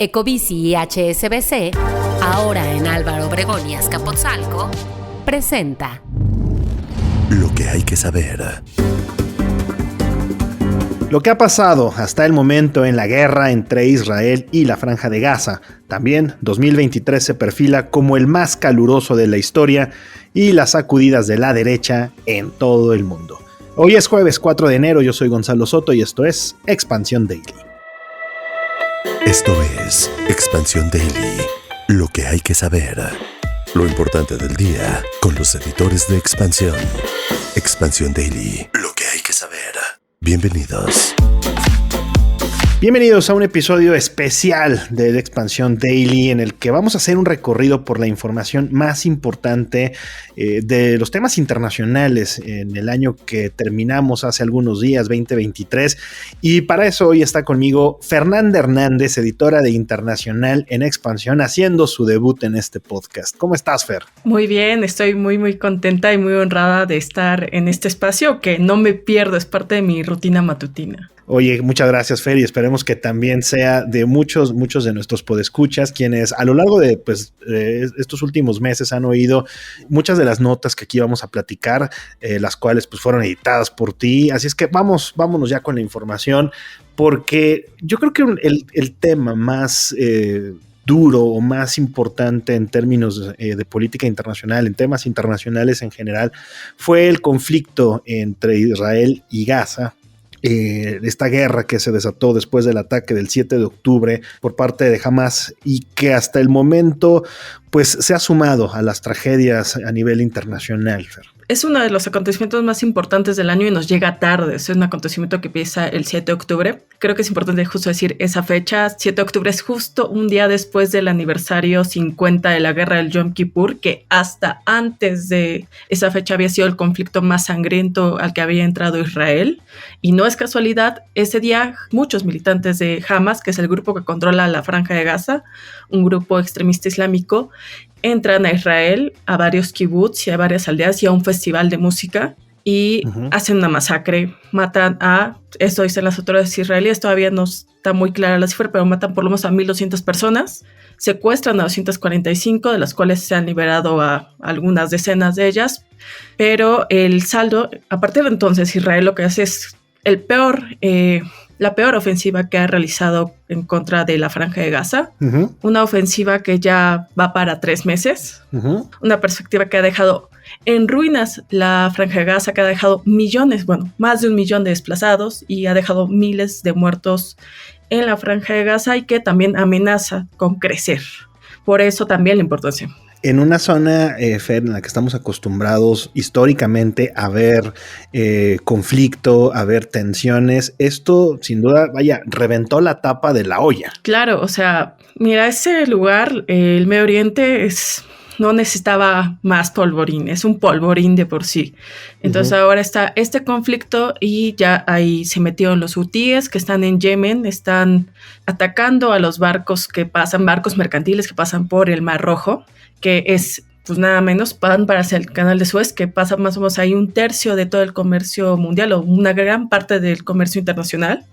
Ecobici y HSBC, ahora en Álvaro Obregón y Azcapotzalco, presenta Lo que hay que saber. Lo que ha pasado hasta el momento en la guerra entre Israel y la Franja de Gaza. También 2023 se perfila como el más caluroso de la historia y las sacudidas de la derecha en todo el mundo. Hoy es jueves 4 de enero, yo soy Gonzalo Soto y esto es Expansión Daily. Esto es Expansión Daily. Lo que hay que saber. Lo importante del día con los editores de Expansión. Expansión Daily. Lo que hay que saber. Bienvenidos. Bienvenidos a un episodio especial de Expansión Daily en el que vamos a hacer un recorrido por la información más importante de los temas internacionales en el año que terminamos hace algunos días, 2023. Y para eso hoy está conmigo Fernanda Hernández, editora de Internacional en Expansión, haciendo su debut en este podcast. ¿Cómo estás, Fer? Muy bien, estoy muy contenta y muy honrada de estar en este espacio que no me pierdo, es parte de mi rutina matutina. Oye, muchas gracias, Fer, y esperemos que también sea de muchos de nuestros podescuchas, quienes a lo largo de estos últimos meses han oído muchas de las notas que aquí vamos a platicar, las cuales pues fueron editadas por ti. Así es que vámonos ya con la información, porque yo creo que el tema más duro o más importante en términos de política internacional, en temas internacionales en general, fue el conflicto entre Israel y Gaza. Esta guerra que se desató después del ataque del 7 de octubre por parte de Hamas y que hasta el momento pues se ha sumado a las tragedias a nivel internacional, Fer. Es uno de los acontecimientos más importantes del año y nos llega tarde. Es un acontecimiento que empieza el 7 de octubre. Creo que es importante justo decir esa fecha. 7 de octubre es justo un día después del aniversario 50 de la guerra del Yom Kippur, que hasta antes de esa fecha había sido el conflicto más sangriento al que había entrado Israel. Y no es casualidad, ese día muchos militantes de Hamas, que es el grupo que controla la Franja de Gaza, un grupo extremista islámico, entran a Israel, a varios kibbutz y a varias aldeas y a un festival de música y hacen una masacre, matan eso dicen las autoridades israelíes, todavía no está muy clara la cifra, pero matan por lo menos a 1,200 personas, secuestran a 245, de las cuales se han liberado a algunas decenas de ellas, pero el saldo, a partir de entonces Israel lo que hace es la peor ofensiva que ha realizado en contra de la Franja de Gaza. Una ofensiva que ya va para 3 meses. Una perspectiva que ha dejado en ruinas la Franja de Gaza, que ha dejado más de 1 millón de desplazados y ha dejado miles de muertos en la Franja de Gaza y que también amenaza con crecer. Por eso también la importancia. En una zona, Fer, en la que estamos acostumbrados históricamente a ver conflicto, a ver tensiones, esto sin duda, reventó la tapa de la olla. Claro, o sea, mira, ese lugar, el Medio Oriente no necesitaba más polvorín, es un polvorín de por sí. Entonces ahora está este conflicto y ya ahí se metieron los hutíes que están en Yemen, están atacando a los barcos mercantiles que pasan por el Mar Rojo, que es pues nada menos, van para hacia el canal de Suez, que pasa más o menos ahí 1/3 de todo el comercio mundial o una gran parte del comercio internacional.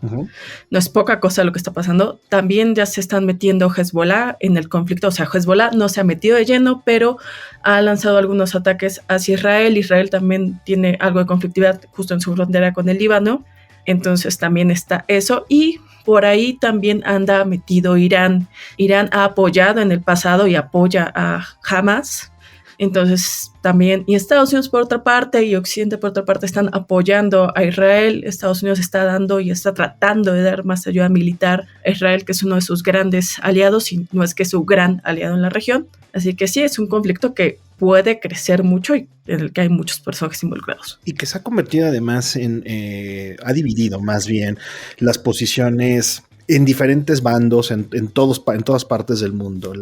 No es poca cosa lo que está pasando. También ya se están metiendo Hezbollah en el conflicto, o sea, Hezbollah no se ha metido de lleno, pero ha lanzado algunos ataques hacia Israel. Israel también tiene algo de conflictividad justo en su frontera con el Líbano, entonces también está eso. Y por ahí también anda metido Irán. Irán ha apoyado en el pasado y apoya a Hamas. Entonces también, y Estados Unidos por otra parte y Occidente por otra parte están apoyando a Israel. Estados Unidos está dando y está tratando de dar más ayuda militar a Israel, que es uno de sus grandes aliados y no es que su gran aliado en la región. Así que sí, es un conflicto que puede crecer mucho y en el que hay muchos personajes involucrados. Y que se ha convertido además ha dividido más bien las posiciones en diferentes bandos, en todas partes del mundo.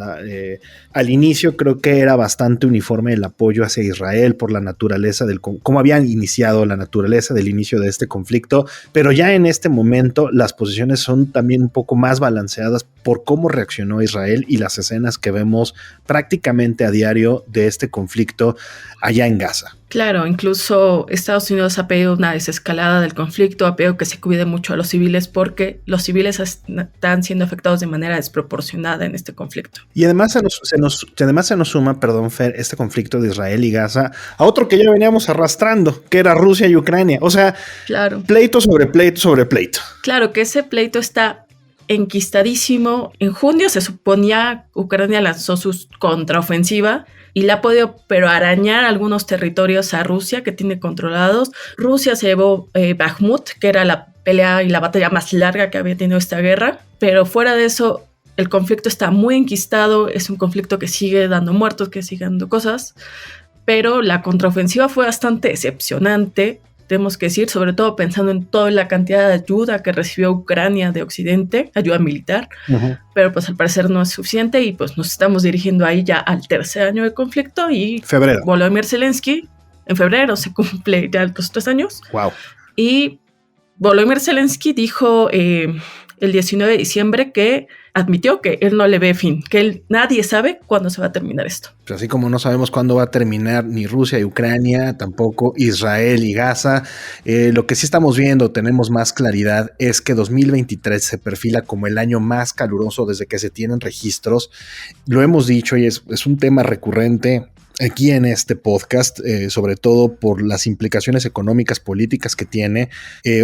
Al inicio creo que era bastante uniforme el apoyo hacia Israel por la naturaleza cómo habían iniciado la naturaleza del inicio de este conflicto, pero ya en este momento las posiciones son también un poco más balanceadas por cómo reaccionó Israel y las escenas que vemos prácticamente a diario de este conflicto allá en Gaza. Claro, incluso Estados Unidos ha pedido una desescalada del conflicto, ha pedido que se cuide mucho a los civiles porque los civiles están siendo afectados de manera desproporcionada en este conflicto. Y además se nos suma, perdón, Fer, este conflicto de Israel y Gaza a otro que ya veníamos arrastrando, que era Rusia y Ucrania. O sea, claro, pleito sobre pleito sobre pleito. Claro que ese pleito está enquistadísimo. En junio se suponía Ucrania lanzó su contraofensiva y le ha podido pero arañar algunos territorios a Rusia que tiene controlados. Rusia se llevó Bakhmut, que era la pelea y la batalla más larga que había tenido esta guerra, pero fuera de eso el conflicto está muy enquistado, es un conflicto que sigue dando muertos, que sigue dando cosas, pero la contraofensiva fue bastante decepcionante, tenemos que decir, sobre todo pensando en toda la cantidad de ayuda que recibió Ucrania de Occidente, ayuda militar, pero pues al parecer no es suficiente y pues nos estamos dirigiendo ahí ya al tercer año de conflicto y febrero. Volodymyr Zelensky en febrero se cumple ya los 3 años. Wow. Y Volodymyr Zelensky dijo el 19 de diciembre que admitió que él no le ve fin, que nadie sabe cuándo se va a terminar esto. Pues así como no sabemos cuándo va a terminar ni Rusia y Ucrania, tampoco Israel y Gaza, lo que sí estamos viendo, tenemos más claridad, es que 2023 se perfila como el año más caluroso desde que se tienen registros. Lo hemos dicho y es un tema recurrente aquí en este podcast, sobre todo por las implicaciones económicas, políticas que tiene.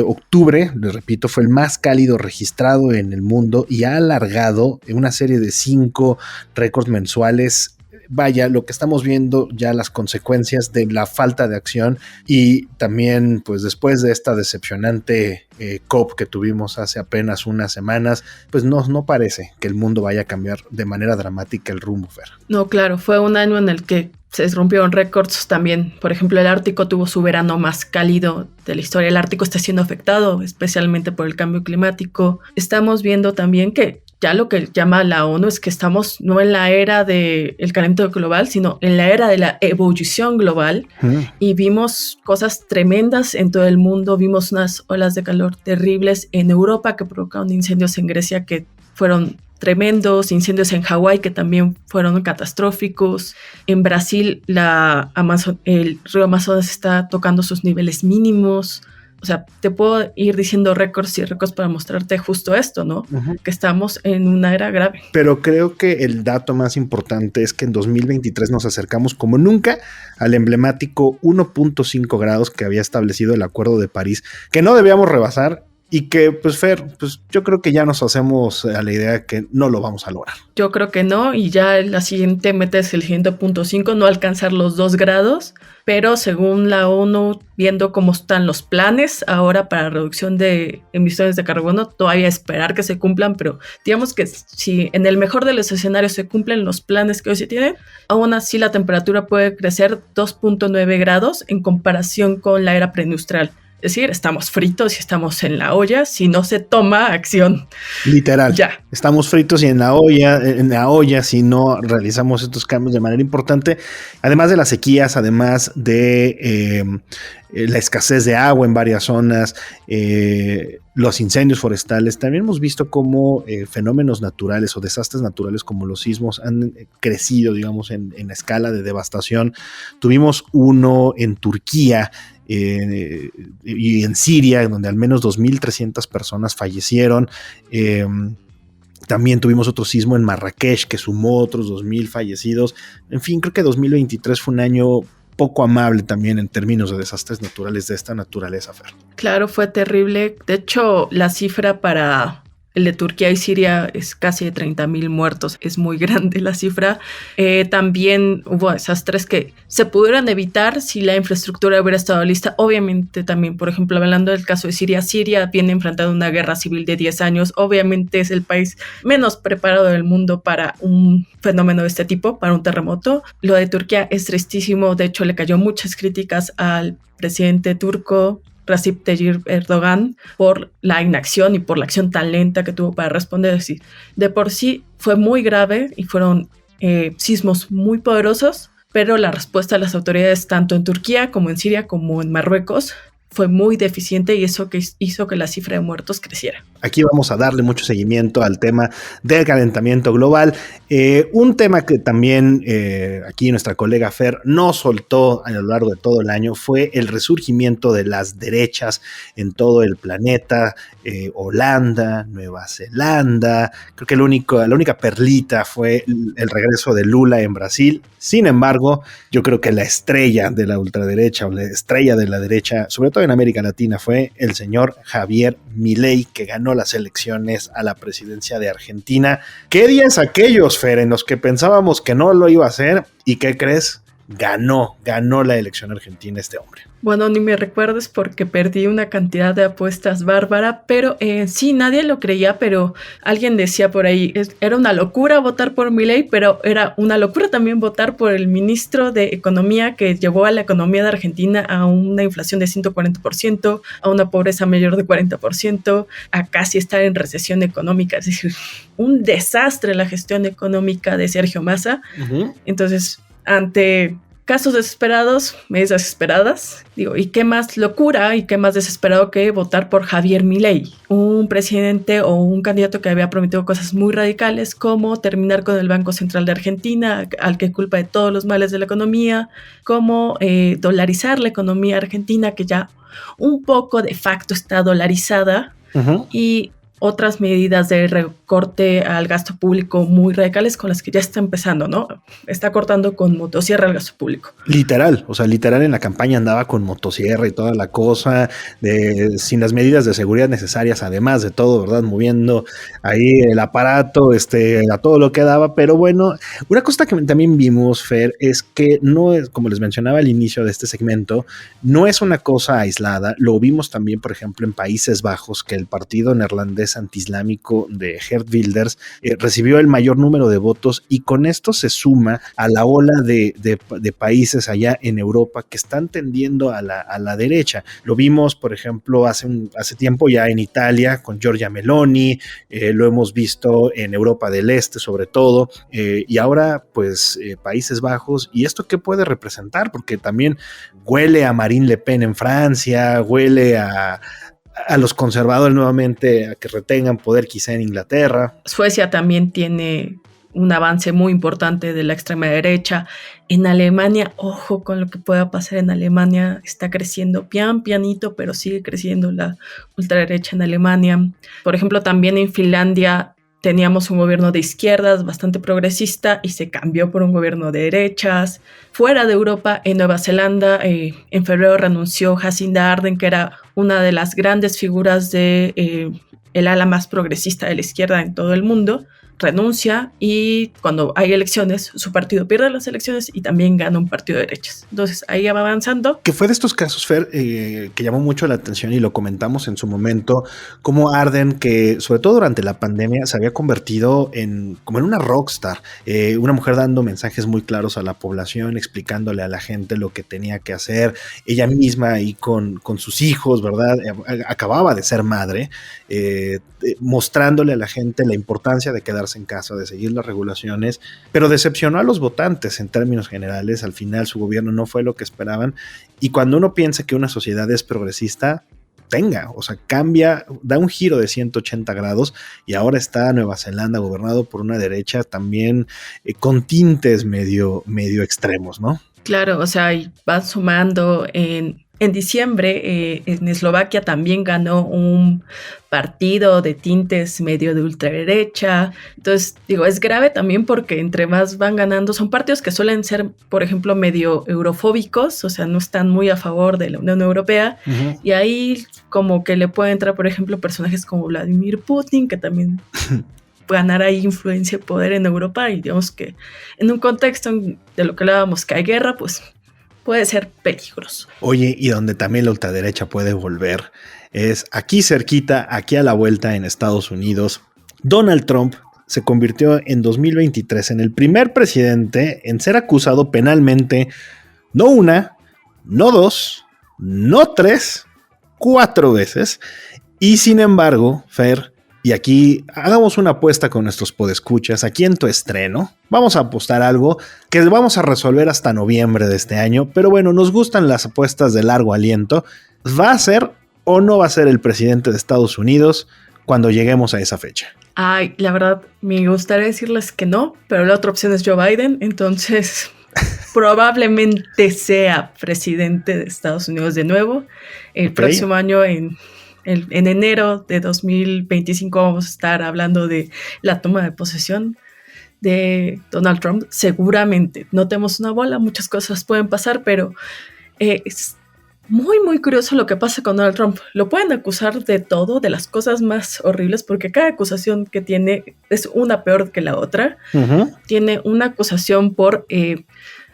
Octubre, les repito, fue el más cálido registrado en el mundo y ha alargado una serie de 5 récords mensuales. Vaya, lo que estamos viendo ya las consecuencias de la falta de acción y también pues después de esta decepcionante COP que tuvimos hace apenas unas semanas, pues no parece que el mundo vaya a cambiar de manera dramática el rumbo, Fer. No, claro, fue un año en el que se rompieron récords también. Por ejemplo, el Ártico tuvo su verano más cálido de la historia. El Ártico está siendo afectado especialmente por el cambio climático. Estamos viendo también que ya lo que llama la ONU es que estamos no en la era del calentamiento global, sino en la era de la ebullición global. Y vimos cosas tremendas en todo el mundo. Vimos unas olas de calor terribles en Europa que provocaron incendios en Grecia que fueron tremendos, incendios en Hawái que también fueron catastróficos. En Brasil el río Amazonas está tocando sus niveles mínimos. O sea, te puedo ir diciendo récords y récords para mostrarte justo esto, ¿no? Que estamos en una era grave. Pero creo que el dato más importante es que en 2023 nos acercamos como nunca al emblemático 1.5 grados que había establecido el Acuerdo de París, que no debíamos rebasar. Y que, pues, Fer, pues yo creo que ya nos hacemos a la idea que no lo vamos a lograr. Yo creo que no, y ya la siguiente meta es el siguiente 0.5, no alcanzar los 2 grados, pero según la ONU, viendo cómo están los planes ahora para reducción de emisiones de carbono, todavía esperar que se cumplan, pero digamos que si en el mejor de los escenarios se cumplen los planes que hoy se tienen, aún así la temperatura puede crecer 2.9 grados en comparación con la era preindustrial. Es decir, estamos fritos y estamos en la olla si no se toma acción. Literal. Ya. Estamos fritos y en la olla si no realizamos estos cambios de manera importante. Además de las sequías, además de la escasez de agua en varias zonas, los incendios forestales. También hemos visto cómo fenómenos naturales o desastres naturales como los sismos han crecido, digamos, en la escala de devastación. Tuvimos uno en Turquía, y en Siria, donde al menos 2.300 personas fallecieron. También tuvimos otro sismo en Marrakech que sumó otros 2.000 fallecidos. En fin, creo que 2023 fue un año poco amable también en términos de desastres naturales de esta naturaleza, Fer. Claro, fue terrible. De hecho, la cifra para el de Turquía y Siria es casi de 30,000 muertos. Es muy grande la cifra. También hubo desastres que se pudieran evitar si la infraestructura hubiera estado lista. Obviamente también, por ejemplo, hablando del caso de Siria, Siria viene enfrentando una guerra civil de 10 años. Obviamente es el país menos preparado del mundo para un fenómeno de este tipo, para un terremoto. Lo de Turquía es tristísimo. De hecho, le cayó muchas críticas al presidente turco Recep Tayyip Erdogan por la inacción y por la acción tan lenta que tuvo para responder. Es decir, de por sí fue muy grave y fueron sismos muy poderosos, pero la respuesta de las autoridades tanto en Turquía como en Siria como en Marruecos fue muy deficiente y eso que hizo que la cifra de muertos creciera. Aquí vamos a darle mucho seguimiento al tema del calentamiento global. Un tema que también aquí nuestra colega Fer no soltó a lo largo de todo el año fue el resurgimiento de las derechas en todo el planeta. Holanda, Nueva Zelanda, creo que la única perlita fue el regreso de Lula en Brasil. Sin embargo, yo creo que la estrella de la ultraderecha o la estrella de la derecha, sobre todo en América Latina, fue el señor Javier Milei, que ganó las elecciones a la presidencia de Argentina. ¿Qué días aquellos, Fer, en los que pensábamos que no lo iba a hacer? ¿Y qué crees? Ganó la elección argentina este hombre. Bueno, ni me recuerdes porque perdí una cantidad de apuestas bárbara, pero sí, nadie lo creía, pero alguien decía por ahí, era una locura votar por Milei, pero era una locura también votar por el ministro de Economía que llevó a la economía de Argentina a una inflación de 140%, a una pobreza mayor de 40%, a casi estar en recesión económica, es decir, un desastre la gestión económica de Sergio Massa. Uh-huh. Entonces, ante casos desesperados, medidas desesperadas, digo, ¿y qué más locura y qué más desesperado que votar por Javier Milei? Un presidente o un candidato que había prometido cosas muy radicales como terminar con el Banco Central de Argentina, al que culpa de todos los males de la economía, como dolarizar la economía argentina, que ya un poco de facto está dolarizada, uh-huh. Y otras medidas de recorte al gasto público muy radicales con las que ya está empezando, ¿no? Está cortando con motosierra el gasto público. Literal en la campaña andaba con motosierra y toda la cosa, sin las medidas de seguridad necesarias, además de todo, ¿verdad? Moviendo ahí el aparato, a todo lo que daba, pero bueno, una cosa que también vimos, Fer, es que no es, como les mencionaba al inicio de este segmento, no es una cosa aislada, lo vimos también, por ejemplo, en Países Bajos, que el partido neerlandés antiislámico de Geert Wilders recibió el mayor número de votos y con esto se suma a la ola de países allá en Europa que están tendiendo a la derecha. Lo vimos, por ejemplo, hace tiempo ya en Italia con Giorgia Meloni, lo hemos visto en Europa del Este sobre todo, y ahora pues Países Bajos. ¿Y esto qué puede representar? Porque también huele a Marine Le Pen en Francia, huele a los conservadores nuevamente a que retengan poder quizá en Inglaterra. Suecia también tiene un avance muy importante de la extrema derecha. En Alemania, ojo con lo que pueda pasar en Alemania, está creciendo pianito, pero sigue creciendo la ultraderecha en Alemania. Por ejemplo, también en Finlandia teníamos un gobierno de izquierdas bastante progresista y se cambió por un gobierno de derechas. Fuera de Europa, en Nueva Zelanda, en febrero renunció Jacinda Ardern, que era una de las grandes figuras de el ala más progresista de la izquierda en todo el mundo. Renuncia y cuando hay elecciones, su partido pierde las elecciones y también gana un partido de derechas. Entonces ahí va avanzando. Que fue de estos casos, Fer, que llamó mucho la atención y lo comentamos en su momento, como Ardern, que sobre todo durante la pandemia se había convertido como en una rockstar, una mujer dando mensajes muy claros a la población, explicándole a la gente lo que tenía que hacer, ella misma ahí con sus hijos, ¿verdad? Acababa de ser madre, mostrándole a la gente la importancia de quedarse en casa, de seguir las regulaciones, pero decepcionó a los votantes en términos generales. Al final su gobierno no fue lo que esperaban, y cuando uno piensa que una sociedad es progresista, cambia, da un giro de 180 grados y ahora está Nueva Zelanda gobernado por una derecha también con tintes medio extremos, ¿no? Claro, van sumando en diciembre, en Eslovaquia también ganó un partido de tintes medio de ultraderecha. Entonces, es grave también porque entre más van ganando, son partidos que suelen ser, por ejemplo, medio eurofóbicos, no están muy a favor de la Unión Europea. Uh-huh. Y ahí como que le puede entrar, por ejemplo, personajes como Vladimir Putin, que también ganar ahí influencia y poder en Europa. Y digamos que en un contexto de lo que hablábamos, que hay guerra, pues puede ser peligroso. Oye, y donde también la ultraderecha puede volver es aquí cerquita, aquí a la vuelta en Estados Unidos. Donald Trump se convirtió en 2023 en el primer presidente en ser acusado penalmente, no una, no dos, no tres, 4 veces. Y sin embargo, Fer, y aquí hagamos una apuesta con nuestros podescuchas, aquí en tu estreno, vamos a apostar algo que vamos a resolver hasta noviembre de este año, pero bueno, nos gustan las apuestas de largo aliento. ¿Va a ser o no va a ser el presidente de Estados Unidos cuando lleguemos a esa fecha? Ay, la verdad, me gustaría decirles que no, pero la otra opción es Joe Biden, entonces probablemente sea presidente de Estados Unidos de nuevo. El próximo año, en enero de 2025, vamos a estar hablando de la toma de posesión de Donald Trump. Seguramente no tenemos una bola, muchas cosas pueden pasar, pero es muy, muy curioso lo que pasa con Donald Trump. Lo pueden acusar de todo, de las cosas más horribles, porque cada acusación que tiene es una peor que la otra. Uh-huh. Tiene una acusación por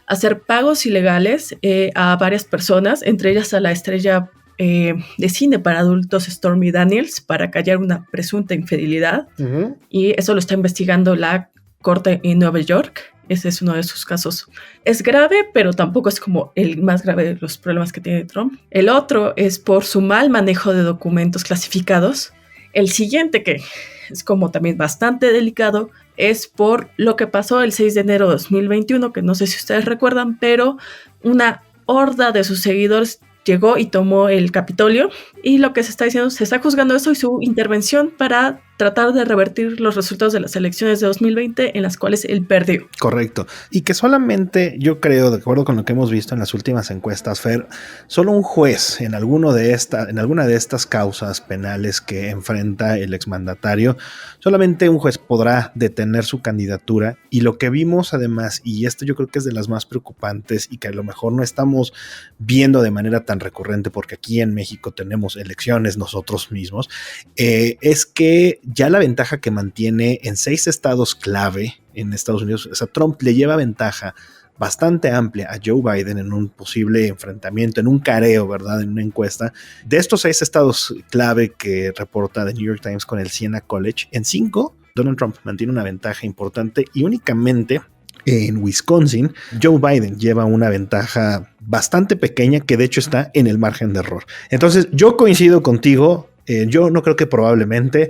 hacer pagos ilegales a varias personas, entre ellas a la estrella de cine para adultos Stormy Daniels, para callar una presunta infidelidad. Uh-huh. Y eso lo está investigando la corte en Nueva York. Ese es uno de sus casos. Es grave, pero tampoco es como el más grave de los problemas que tiene Trump. El otro es por su mal manejo de documentos clasificados. El siguiente, que es como también bastante delicado, es por lo que pasó el 6 de enero de 2021, que no sé si ustedes recuerdan, pero una horda de sus seguidores llegó y tomó el Capitolio, y lo que se está diciendo, se está juzgando eso y su intervención para tratar de revertir los resultados de las elecciones de 2020 en las cuales él perdió. Correcto. Y que solamente, yo creo, de acuerdo con lo que hemos visto en las últimas encuestas, Fer, solo un juez en alguna de estas causas penales que enfrenta el exmandatario, solamente un juez podrá detener su candidatura. Y lo que vimos además, y esto yo creo que es de las más preocupantes y que a lo mejor no estamos viendo de manera tan recurrente porque aquí en México tenemos elecciones nosotros mismos, es que ya la ventaja que mantiene en 6 estados clave en Estados Unidos, o sea, Trump le lleva ventaja bastante amplia a Joe Biden en un posible enfrentamiento, en un careo, ¿verdad? En una encuesta. De estos 6 estados clave que reporta The New York Times con el Siena College, en 5, Donald Trump mantiene una ventaja importante y únicamente en Wisconsin, Joe Biden lleva una ventaja bastante pequeña que de hecho está en el margen de error. Entonces, yo coincido contigo, yo no creo que probablemente.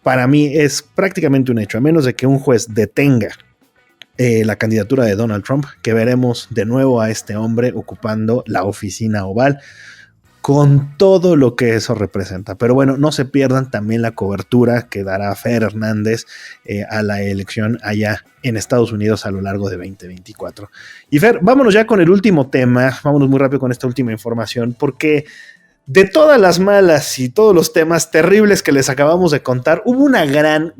Para mí es prácticamente un hecho, a menos de que un juez detenga la candidatura de Donald Trump, que veremos de nuevo a este hombre ocupando la oficina oval, con todo lo que eso representa. Pero bueno, no se pierdan también la cobertura que dará Fer Hernández a la elección allá en Estados Unidos a lo largo de 2024. Y Fer, vámonos ya con el último tema, vámonos muy rápido con esta última información, porque de todas las malas y todos los temas terribles que les acabamos de contar, hubo una gran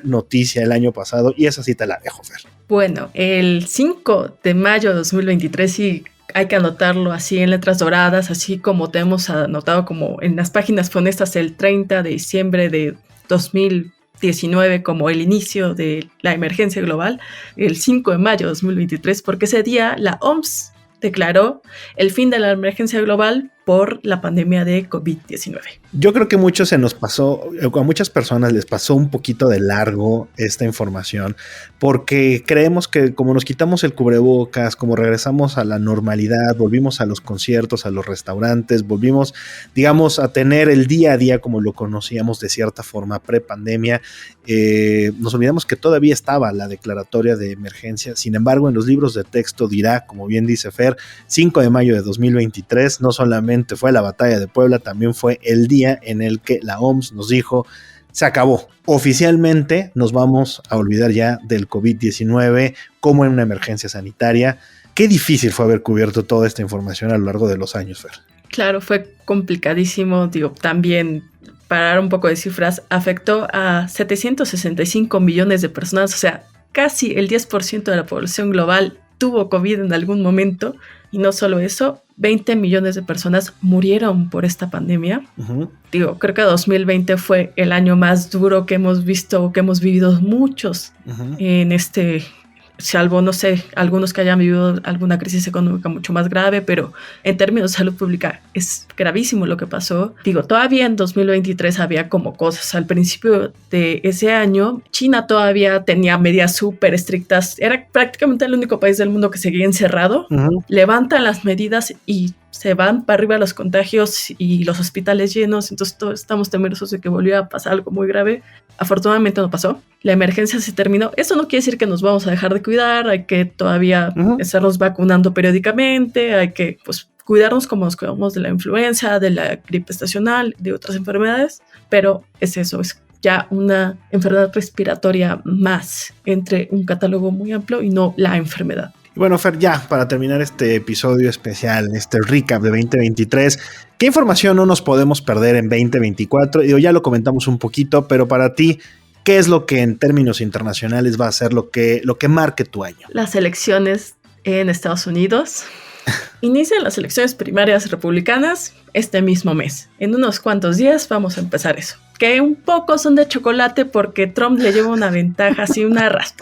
noticia el año pasado y esa sí te la dejo, Fer. Bueno, el 5 de mayo de 2023, sí, hay que anotarlo así en letras doradas, así como te hemos anotado como en las páginas funestas el 30 de diciembre de 2019 como el inicio de la emergencia global, el 5 de mayo de 2023, porque ese día la OMS declaró el fin de la emergencia global por la pandemia de COVID-19. Yo creo que mucho se nos pasó, a muchas personas les pasó un poquito de largo esta información, porque creemos que como nos quitamos el cubrebocas, como regresamos a la normalidad, volvimos a los conciertos, a los restaurantes, volvimos, digamos, a tener el día a día como lo conocíamos de cierta forma pre-pandemia, nos olvidamos que todavía estaba la declaratoria de emergencia. Sin embargo, en los libros de texto dirá, como bien dice Fer, 5 de mayo de 2023, no solamente fue la batalla de Puebla, también fue el día en el que la OMS nos dijo, se acabó, oficialmente nos vamos a olvidar ya del COVID-19 como en una emergencia sanitaria. Qué difícil fue haber cubierto toda esta información a lo largo de los años, Fer. Claro, fue complicadísimo, digo, también para dar un poco de cifras, afectó a 765 millones de personas, o sea, casi el 10% de la población global tuvo COVID en algún momento, y no solo eso, 20 millones de personas murieron por esta pandemia. Uh-huh. Digo, creo que 2020 fue el año más duro que hemos visto, que hemos vivido muchos en este, salvo, no sé, algunos que hayan vivido alguna crisis económica mucho más grave, pero en términos de salud pública es gravísimo lo que pasó. Digo, todavía en 2023 había como cosas. Al principio de ese año, China todavía tenía medidas súper estrictas. Era prácticamente el único país del mundo que seguía encerrado. Uh-huh. Levantan las medidas y se van para arriba los contagios y los hospitales llenos, entonces todos estamos temerosos de que volviera a pasar algo muy grave. Afortunadamente no pasó, la emergencia se terminó. Eso no quiere decir que nos vamos a dejar de cuidar, hay que todavía estarnos vacunando periódicamente, hay que cuidarnos como nos cuidamos de la influenza, de la gripe estacional, de otras enfermedades, pero es eso, es ya una enfermedad respiratoria más entre un catálogo muy amplio y no la enfermedad. Bueno, Fer, ya para terminar este episodio especial, este recap de 2023, ¿qué información no nos podemos perder en 2024? Ya lo comentamos un poquito, pero para ti, ¿qué es lo que en términos internacionales va a ser lo que marque tu año? Las elecciones en Estados Unidos. Inician las elecciones primarias republicanas este mismo mes. En unos cuantos días vamos a empezar eso. Que un poco son de chocolate porque Trump le lleva una ventaja, así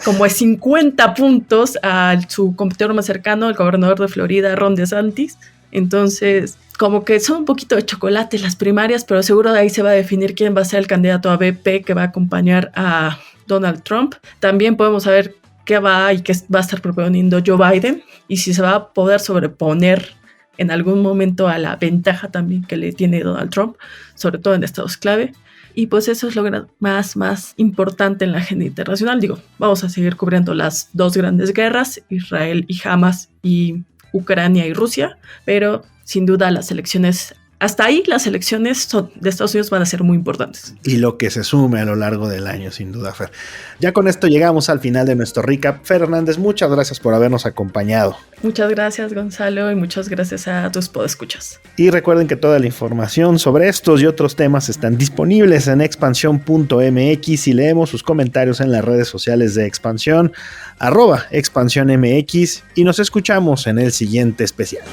como de 50 puntos a su competidor más cercano, el gobernador de Florida, Ron DeSantis. Entonces, como que son un poquito de chocolate las primarias, pero seguro de ahí se va a definir quién va a ser el candidato a VP que va a acompañar a Donald Trump. También podemos saber qué va y qué va a estar proponiendo Joe Biden y si se va a poder sobreponer en algún momento a la ventaja también que le tiene Donald Trump, sobre todo en estados clave. Y pues eso es lo más importante en la agenda internacional. Vamos a seguir cubriendo las dos grandes guerras, Israel y Hamas y Ucrania y Rusia, pero sin duda las elecciones, hasta ahí las elecciones de Estados Unidos van a ser muy importantes. Y lo que se sume a lo largo del año, sin duda, Fer. Ya con esto llegamos al final de nuestro recap. Fer Hernández, muchas gracias por habernos acompañado. Muchas gracias, Gonzalo, y muchas gracias a tus podescuchas. Y recuerden que toda la información sobre estos y otros temas están disponibles en expansión.mx y leemos sus comentarios en las redes sociales de Expansión, @expansiónmx, y nos escuchamos en el siguiente especial.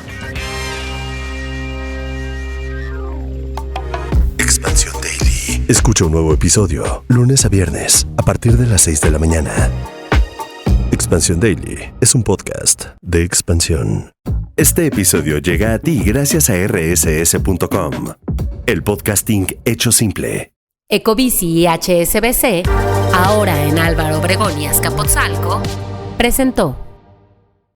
Escucha un nuevo episodio, lunes a viernes, a partir de las 6 de la mañana. Expansión Daily es un podcast de Expansión. Este episodio llega a ti gracias a rss.com, el podcasting hecho simple. Ecobici y HSBC, ahora en Álvaro Obregón y Azcapotzalco, presentó